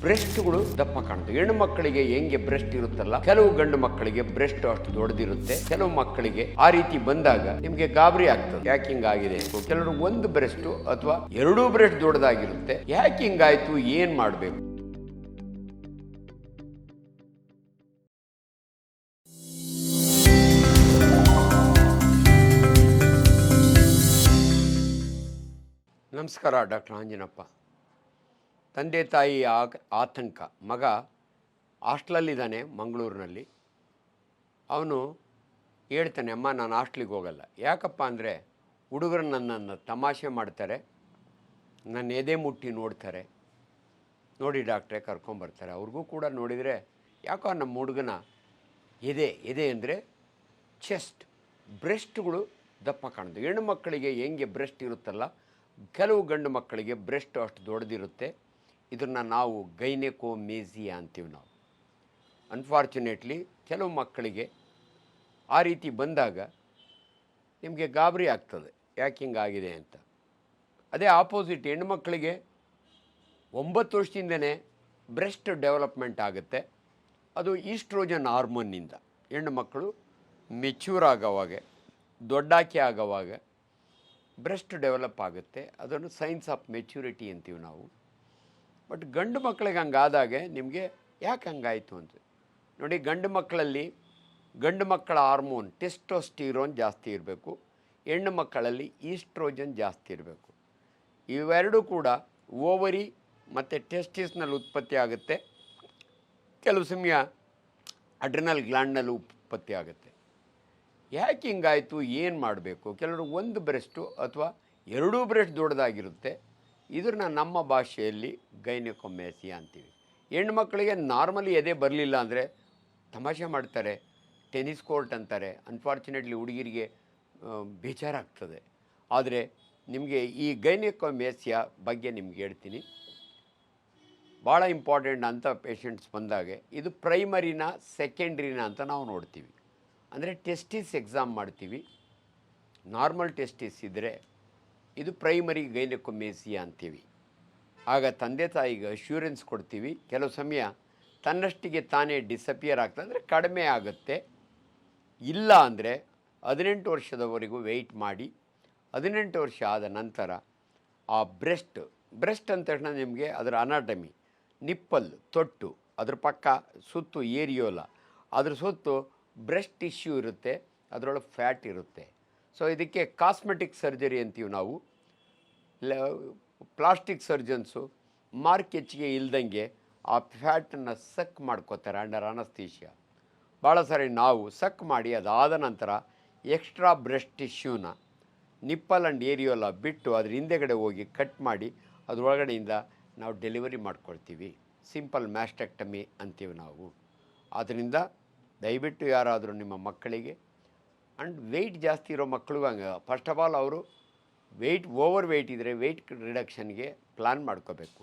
ಬ್ರೆಸ್ಟ್ಗಳು ದಪ್ಪ ಕಾಣುತ್ತೆ. ಹೆಣ್ಣು ಮಕ್ಕಳಿಗೆ ಹೆಂಗೆ ಬ್ರೆಸ್ಟ್ ಇರುತ್ತಲ್ಲ, ಕೆಲವು ಗಂಡು ಮಕ್ಕಳಿಗೆ ಬ್ರೆಸ್ಟ್ ಅಷ್ಟು ದೊಡ್ಡದಿರುತ್ತೆ, ಕೆಲವು ಮಕ್ಕಳಿಗೆ ಆ ರೀತಿ ಬಂದಾಗ ನಿಮ್ಗೆ ಗಾಬರಿ ಆಗ್ತದೆ, ಯಾಕೆ ಹಿಂಗಾಗಿದೆ. ಕೆಲವರು ಒಂದು ಬ್ರೆಸ್ಟ್ ಅಥವಾ ಎರಡೂ ಬ್ರೆಸ್ಟ್ ದೊಡ್ಡದಾಗಿರುತ್ತೆ, ಯಾಕೆ ಹಿಂಗಾಯ್ತು, ಏನ್ ಮಾಡ್ಬೇಕು. ನಮಸ್ಕಾರ, ಡಾಕ್ಟರ್ ಆಂಜನಪ್ಪ. ತಂದೆ ತಾಯಿ ಆತಂಕ. ಮಗ ಹಾಸ್ಟ್ಲಲ್ಲಿದ್ದಾನೆ ಮಂಗಳೂರಿನಲ್ಲಿ. ಅವನು ಹೇಳ್ತಾನೆ, ಅಮ್ಮ ನಾನು ಹಾಸ್ಟ್ಲಿಗೆ ಹೋಗಲ್ಲ. ಯಾಕಪ್ಪ ಅಂದರೆ ಹುಡುಗರು ನನ್ನನ್ನು ತಮಾಷೆ ಮಾಡ್ತಾರೆ, ನನ್ನ ಎದೆ ಮುಟ್ಟಿ ನೋಡ್ತಾರೆ, ನೋಡಿ ಡಾಕ್ಟ್ರೇ ಕರ್ಕೊಂಬರ್ತಾರೆ. ಅವ್ರಿಗೂ ಕೂಡ ನೋಡಿದರೆ ಯಾಕೋ ನಮ್ಮ ಹುಡುಗನ ಎದೆ ಅಂದರೆ ಚೆಸ್ಟ್, ಬ್ರೆಸ್ಟ್ಗಳು ದಪ್ಪ ಕಾಣುತ್ತೆ. ಹೆಣ್ಣು ಮಕ್ಕಳಿಗೆ ಹೆಂಗೆ ಬ್ರೆಸ್ಟ್ ಇರುತ್ತಲ್ಲ, ಕೆಲವು ಗಂಡು ಮಕ್ಕಳಿಗೆ ಬ್ರೆಸ್ಟ್ ಅಷ್ಟು ದೊಡ್ಡದಿರುತ್ತೆ. ಇದನ್ನು ನಾವು ಗೈನೆಕೋಮೇಸಿಯಾ ಅಂತೀವಿ ನಾವು. ಅನ್ಫಾರ್ಚುನೇಟ್ಲಿ ಕೆಲವು ಮಕ್ಕಳಿಗೆ ಆ ರೀತಿ ಬಂದಾಗ ನಿಮಗೆ ಗಾಬರಿ ಆಗ್ತದೆ, ಯಾಕೆ ಹಿಂಗಾಗಿದೆ ಅಂತ. ಅದೇ ಆಪೋಸಿಟ್, ಹೆಣ್ಣು ಮಕ್ಕಳಿಗೆ 9 ವರ್ಷದಿಂದನೇ ಬ್ರೆಸ್ಟ್ ಡೆವಲಪ್ಮೆಂಟ್ ಆಗುತ್ತೆ. ಅದು ಈಸ್ಟ್ರೋಜನ್ ಹಾರ್ಮೋನ್ನಿಂದ ಹೆಣ್ಣು ಮಕ್ಕಳು ಮೆಚ್ಯೂರ್ ಆಗೋವಾಗ, ದೊಡ್ಡಾಕೆ ಆಗೋವಾಗ ಬ್ರೆಸ್ಟ್ ಡೆವಲಪ್ ಆಗುತ್ತೆ. ಅದನ್ನು ಸೈನ್ಸ್ ಆಫ್ ಮೆಚ್ಯೂರಿಟಿ ಅಂತೀವಿ ನಾವು. ಬಟ್ ಗಂಡು ಮಕ್ಕಳಿಗೆ ಹಂಗಾದಾಗೆ ನಿಮಗೆ ಯಾಕೆ ಹಂಗಾಯಿತು ಅಂತ ನೋಡಿ. ಗಂಡು ಮಕ್ಕಳ ಹಾರ್ಮೋನ್ ಟೆಸ್ಟೋಸ್ಟಿರೋನ್ ಜಾಸ್ತಿ ಇರಬೇಕು, ಹೆಣ್ಣು ಮಕ್ಕಳಲ್ಲಿ ಈಸ್ಟ್ರೋಜನ್ ಜಾಸ್ತಿ ಇರಬೇಕು. ಇವೆರಡೂ ಕೂಡ ಓವರಿ ಮತ್ತು ಟೆಸ್ಟಿಸ್ನಲ್ಲಿ ಉತ್ಪತ್ತಿ ಆಗುತ್ತೆ. ಕೆಲವು ಸಮಯ ಅಡ್ರಿನಲ್ ಗ್ಲ್ಯಾಂಡ್ನಲ್ಲಿ ಉತ್ಪತ್ತಿ ಆಗುತ್ತೆ. ಯಾಕೆ ಹಿಂಗಾಯಿತು, ಏನು ಮಾಡಬೇಕು. ಕೆಲವರು ಒಂದು ಬ್ರೆಸ್ಟು ಅಥವಾ ಎರಡೂ ಬ್ರೆಸ್ಟ್ ದೊಡ್ಡದಾಗಿರುತ್ತೆ. ಇದನ್ನು ನಮ್ಮ ಭಾಷೆಯಲ್ಲಿ ಗೈನೆಕೋಮೇಸಿಯಾ ಅಂತೀವಿ. ಹೆಣ್ಣು ಮಕ್ಕಳಿಗೆ ನಾರ್ಮಲಿ ಎದೆ ಬರಲಿಲ್ಲ ಅಂದರೆ ತಮಾಷೆ ಮಾಡ್ತಾರೆ, ಟೆನ್ನಿಸ್ ಕೋರ್ಟ್ ಅಂತಾರೆ. ಅನ್ಫಾರ್ಚುನೇಟ್ಲಿ ಹುಡುಗಿರಿಗೆ ಬೇಜಾರಾಗ್ತದೆ. ಆದರೆ ನಿಮಗೆ ಈ ಗೈನೆಕೋಮೇಸಿಯಾ ಬಗ್ಗೆ ನಿಮ್ಗೆ ಹೇಳ್ತೀನಿ. ಭಾಳ ಇಂಪಾರ್ಟೆಂಟ್ ಅಂತ ಪೇಷಂಟ್ಸ್ ಬಂದಾಗೆ ಇದು ಪ್ರೈಮರಿನ ಸೆಕೆಂಡ್ರಿನ ಅಂತ ನಾವು ನೋಡ್ತೀವಿ. ಅಂದರೆ ಟೆಸ್ಟಿಸ್ ಎಕ್ಸಾಮ್ ಮಾಡ್ತೀವಿ. ನಾರ್ಮಲ್ ಟೆಸ್ಟಿಸ್ ಇದ್ದರೆ ಇದು ಪ್ರೈಮರಿ ಗೈನೆಕೋಮೇಸಿಯಾ ಅಂತೀವಿ. ಆಗ ತಂದೆ ತಾಯಿಗೆ ಅಶ್ಯೂರೆನ್ಸ್ ಕೊಡ್ತೀವಿ. ಕೆಲವು ಸಮಯ ತನ್ನಷ್ಟಿಗೆ ತಾನೇ ಡಿಸಪಿಯರ್ ಆಗ್ತದೆ, ಅಂದರೆ ಕಡಿಮೆ ಆಗುತ್ತೆ. ಇಲ್ಲ ಅಂದರೆ 18 ವರ್ಷದವರೆಗೂ ವೆಯ್ಟ್ ಮಾಡಿ 18 ವರ್ಷ ಆದ ನಂತರ ಆ ಬ್ರೆಸ್ಟ್ ಅಂದ ತಕ್ಷಣ ನಿಮಗೆ ಅದರ ಅನಾಟಮಿ, ನಿಪ್ಪಲ್, ತೊಟ್ಟು, ಅದ್ರ ಪಕ್ಕ ಸುತ್ತು ಏರಿಯೋಲ, ಅದ್ರ ಸುತ್ತು ಬ್ರೆಸ್ಟ್ ಟಿಶ್ಯೂ ಇರುತ್ತೆ, ಅದರೊಳಗೆ ಫ್ಯಾಟ್ ಇರುತ್ತೆ. ಸೊ ಇದಕ್ಕೆ ಕಾಸ್ಮೆಟಿಕ್ ಸರ್ಜರಿ ಅಂತೀವಿ ನಾವು. ಪ್ಲಾಸ್ಟಿಕ್ ಸರ್ಜನ್ಸು ಮಾರ್ಕ್ ಹೆಚ್ಚಿಗೆ ಇಲ್ದಂಗೆ ಆ ಫ್ಯಾಟನ್ನು ಸಕ್ ಮಾಡ್ಕೋತಾರೆ ಅಂಡರ್ ಅನಸ್ಥೀಷಿಯಾ. ಭಾಳ ಸಾರಿ ನಾವು ಸಕ್ ಮಾಡಿ ಅದಾದ ನಂತರ ಎಕ್ಸ್ಟ್ರಾ ಬ್ರೆಸ್ಟ್ ಟಿಶ್ಯೂನ ನಿಪ್ಪಲ್ ಆ್ಯಂಡ್ ಏರಿಯೋಲ ಬಿಟ್ಟು ಅದ್ರ ಹಿಂದೆಗಡೆ ಹೋಗಿ ಕಟ್ ಮಾಡಿ ಅದರೊಳಗಡೆಯಿಂದ ನಾವು ಡೆಲಿವರಿ ಮಾಡ್ಕೊಳ್ತೀವಿ. ಸಿಂಪಲ್ ಮ್ಯಾಸ್ಟೆಕ್ಟಮಿ ಅಂತೀವಿ ನಾವು. ಆದ್ದರಿಂದ ದಯವಿಟ್ಟು ಯಾರಾದರೂ ನಿಮ್ಮ ಮಕ್ಕಳಿಗೆ ಆ್ಯಂಡ್ ವೆಯ್ಟ್ ಜಾಸ್ತಿ ಇರೋ ಮಕ್ಕಳಿಗೂ ಹಂಗೆ, ಫಸ್ಟ್ ಆಫ್ ಆಲ್ ಅವರು ಓವರ್ ವೆಯ್ಟ್ ಇದ್ದರೆ ವೆಯ್ಟ್ ರಿಡಕ್ಷನ್ಗೆ ಪ್ಲ್ಯಾನ್ ಮಾಡ್ಕೋಬೇಕು.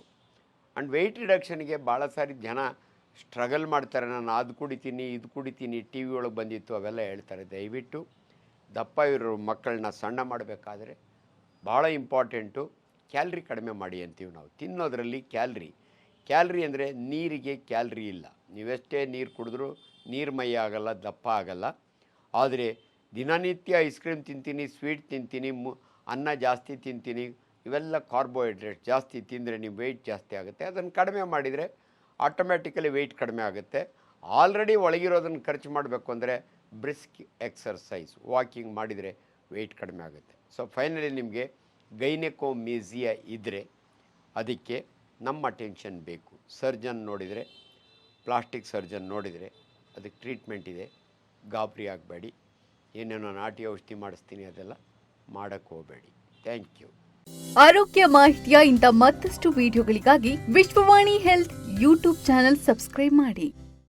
ಆ್ಯಂಡ್ ವೆಯ್ಟ್ ರಿಡಕ್ಷನ್ಗೆ ಭಾಳ ಸಾರಿ ಜನ ಸ್ಟ್ರಗಲ್ ಮಾಡ್ತಾರೆ. ನಾನು ಅದು ಕುಡಿತೀನಿ, ಇದು ಕುಡಿತೀನಿ, ಟಿ ವಿ ಒಳಗೆ ಬಂದಿತ್ತು ಅವೆಲ್ಲ ಹೇಳ್ತಾರೆ. ದಯವಿಟ್ಟು ದಪ್ಪ ಇರೋ ಮಕ್ಕಳನ್ನ ಸಣ್ಣ ಮಾಡಬೇಕಾದ್ರೆ ಭಾಳ ಇಂಪಾರ್ಟೆಂಟು ಕ್ಯಾಲ್ರಿ ಕಡಿಮೆ ಮಾಡಿ ಅಂತೀವಿ ನಾವು. ತಿನ್ನೋದ್ರಲ್ಲಿ ಕ್ಯಾಲ್ರಿ ಅಂದರೆ ನೀರಿಗೆ ಕ್ಯಾಲ್ರಿ ಇಲ್ಲ. ನೀವೆಷ್ಟೇ ನೀರು ಕುಡಿದ್ರೂ ನೀರ್ಮಯ ಆಗಲ್ಲ, ದಪ್ಪ ಆಗಲ್ಲ. ಆದರೆ ದಿನನಿತ್ಯ ಐಸ್ ಕ್ರೀಮ್ ತಿಂತೀನಿ, ಸ್ವೀಟ್ ತಿಂತೀನಿ, ಅನ್ನ ಜಾಸ್ತಿ ತಿಂತೀನಿ, ಇವೆಲ್ಲ ಕಾರ್ಬೋಹೈಡ್ರೇಟ್ ಜಾಸ್ತಿ ತಿಂದರೆ ನೀವು ವೆಯ್ಟ್ ಜಾಸ್ತಿ ಆಗುತ್ತೆ. ಅದನ್ನು ಕಡಿಮೆ ಮಾಡಿದರೆ ಆಟೋಮ್ಯಾಟಿಕಲಿ ವೆಯ್ಟ್ ಕಡಿಮೆ ಆಗುತ್ತೆ. ಆಲ್ರೆಡಿ ಒಳಗಿರೋದನ್ನು ಖರ್ಚು ಮಾಡಬೇಕು ಅಂದರೆ ಬ್ರಿಸ್ಕ್ ಎಕ್ಸರ್ಸೈಸ್, ವಾಕಿಂಗ್ ಮಾಡಿದರೆ ವೆಯ್ಟ್ ಕಡಿಮೆ ಆಗುತ್ತೆ. ಸೊ ಫೈನಲಿ ನಿಮಗೆ ಗೈನೆಕೋಮೇಸಿಯಾ ಇದ್ದರೆ ಅದಕ್ಕೆ ನಮ್ಮ ಅಟೆನ್ಷನ್ ಬೇಕು. ಸರ್ಜನ್ ನೋಡಿದರೆ, ಪ್ಲಾಸ್ಟಿಕ್ ಸರ್ಜನ್ ನೋಡಿದರೆ ಅದಕ್ಕೆ ಟ್ರೀಟ್ಮೆಂಟ್ ಇದೆ. ಗಾಬರಿ ಆಗಬೇಡಿ. ಏನೇನೋ ನಾಟಿ ಔಷಧಿ ಮಾಡಿಸ್ತೀನಿ ಅದೆಲ್ಲ ಮಾಡೋಕ್ಕೆ ಹೋಗಬೇಡಿ. Thank you. ಆರೋಗ್ಯ ಮಾಹಿತಿಯ ಇಂಥ ಮತ್ತಷ್ಟು ವಿಡಿಯೋಗಳಿಗಾಗಿ Vishwavani health YouTube channel subscribe ಮಾಡಿ.